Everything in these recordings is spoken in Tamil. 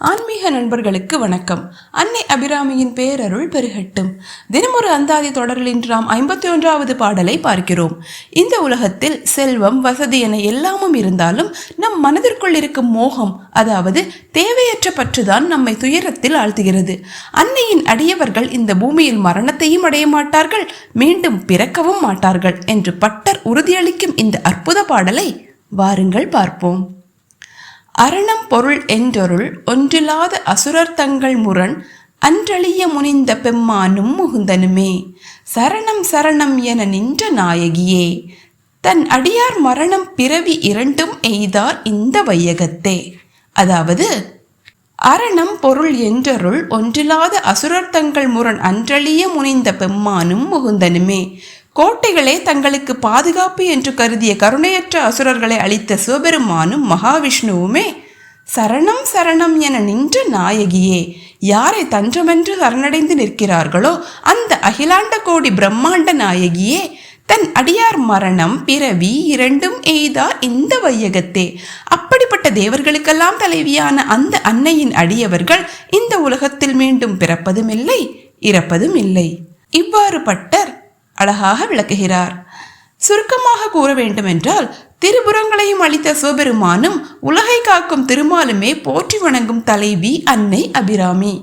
ஆன்மீக நண்பர்களுக்கு வணக்கம். அன்னை அபிராமியின் பேரருள் பெருகட்டும். தினமொரு அந்தாதி தொடரில் இன்று நாம் 51வது பாடலை பார்க்கிறோம். இந்த உலகத்தில் செல்வம், வசதி என எல்லாமும் இருந்தாலும் நம் மனதிற்குள் இருக்கும் மோகம், அதாவது தேவையற்ற பற்றுதான் நம்மை துயரத்தில் ஆழ்த்துகிறது. அன்னையின் அடியவர்கள் இந்த பூமியில் மரணத்தையும் அடைய மாட்டார்கள், மீண்டும் பிறக்கவும் மாட்டார்கள் என்று பட்டர் உறுதியளிக்கும் இந்த அற்புத பாடலை வாருங்கள் பார்ப்போம். அரணம் பொருள் என்றொருள் ஒன்றில்லாத அசுரர் தங்கள் முரண் அன்றழிய முனிந்த பெம்மானும் முகுந்தனுமே சரணம் சரணம் என நின்ற நாயகியே தன் அடியார் மரணம் பிறவி இரண்டும் எய்தார் இந்த வையகத்தே. அதாவது, அரணம் பொருள் என்றருள் ஒன்றில்லாத அசுரர் தங்கள் முரண் அன்றழிய முனிந்த பெம்மானும் முகுந்தனுமே, கோட்டைகளே தங்களுக்கு பாதுகாப்பு என்று கருதிய கருணையற்ற அசுரர்களை அளித்த சிவபெருமானும் மகாவிஷ்ணுவுமே சரணம் சரணம் என நின்ற நாயகியே, யாரை தஞ்சமென்று சரணடைந்து நிற்கிறார்களோ அந்த அகிலாண்ட கோடி பிரம்மாண்ட நாயகியே தன் அடியார் மரணம் பிறவி இரண்டும் எய்தார் இந்த வையகத்தே. அப்படிப்பட்ட தேவர்களுக்கெல்லாம் தலைவியான அந்த அன்னையின் அடியவர்கள் இந்த உலகத்தில் மீண்டும் பிறப்பதும் இல்லை, இறப்பதும் இல்லை. இவ்வாறு பட்டர் அழகாக விளக்குகிறார். சுருக்கமாக கூற வேண்டுமென்றால், திருபுறங்களையும் அளித்த சிவபெருமானும் உலகை காக்கும் திருமாலுமே போற்றி வணங்கும் தலைவி அன்னை அபிராமி.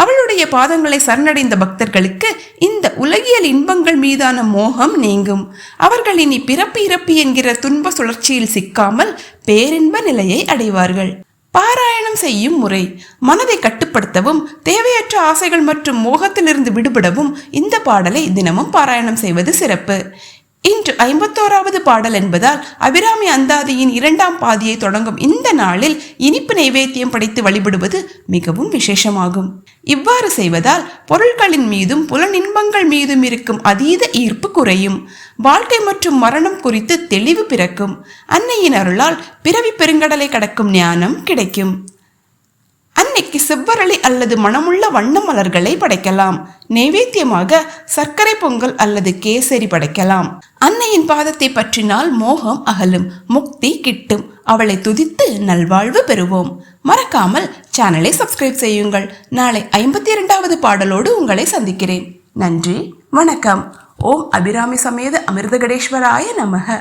அவளுடைய பாதங்களை சரணடைந்த பக்தர்களுக்கு இந்த உலகியல் இன்பங்கள் மீதான மோகம் நீங்கும். அவர்கள் இனி பிறப்பு இறப்பு என்கிற துன்ப சுழற்சியில் சிக்காமல் பேரின்ப நிலையை அடைவார்கள். பாராயணம் செய்யும் முறை: மனதை கட்டுப்படுத்தவும் தேவையற்ற ஆசைகள் மற்றும் மோகத்திலிருந்து விடுபடவும் இந்த பாடலை தினமும் பாராயணம் செய்வது சிறப்பு. இன்று 51வது பாடல் என்பதால் அபிராமி அந்தாதியின் 2ஆம் பாதியை தொடங்கும் இந்த நாளில் இனிப்பு நைவேத்தியம் படைத்து வழிபடுவது மிகவும் விசேஷமாகும். இவ்வாறு செய்வதால் பொருட்களின் மீதும் புலனின்பங்கள் மீதும் இருக்கும் அதீத ஈர்ப்பு குறையும். வாழ்க்கை மற்றும் மரணம் குறித்து தெளிவு பிறக்கும். அன்னையின் அருளால் பிறவி பெருங்கடலை கடக்கும் ஞானம் கிடைக்கும். அன்னைக்கு செவ்வரளி அல்லது மணமுள்ள வண்ண மலர்களை படைக்கலாம். நைவேத்தியமாக சர்க்கரை பொங்கல் அல்லது கேசரி படைக்கலாம். அன்னையின் பாதத்தை பற்றினால் மோகம் அகலும், முக்தி கிட்டும். அவளை துதித்து நல்வாழ்வு பெறுவோம். மறக்காமல் சேனலை சப்ஸ்கிரைப் செய்யுங்கள். நாளை 52வது பாடலோடு உங்களை சந்திக்கிறேன். நன்றி, வணக்கம். ஓம் அபிராமி சமேத அமிர்தகடேஸ்வராய நமக.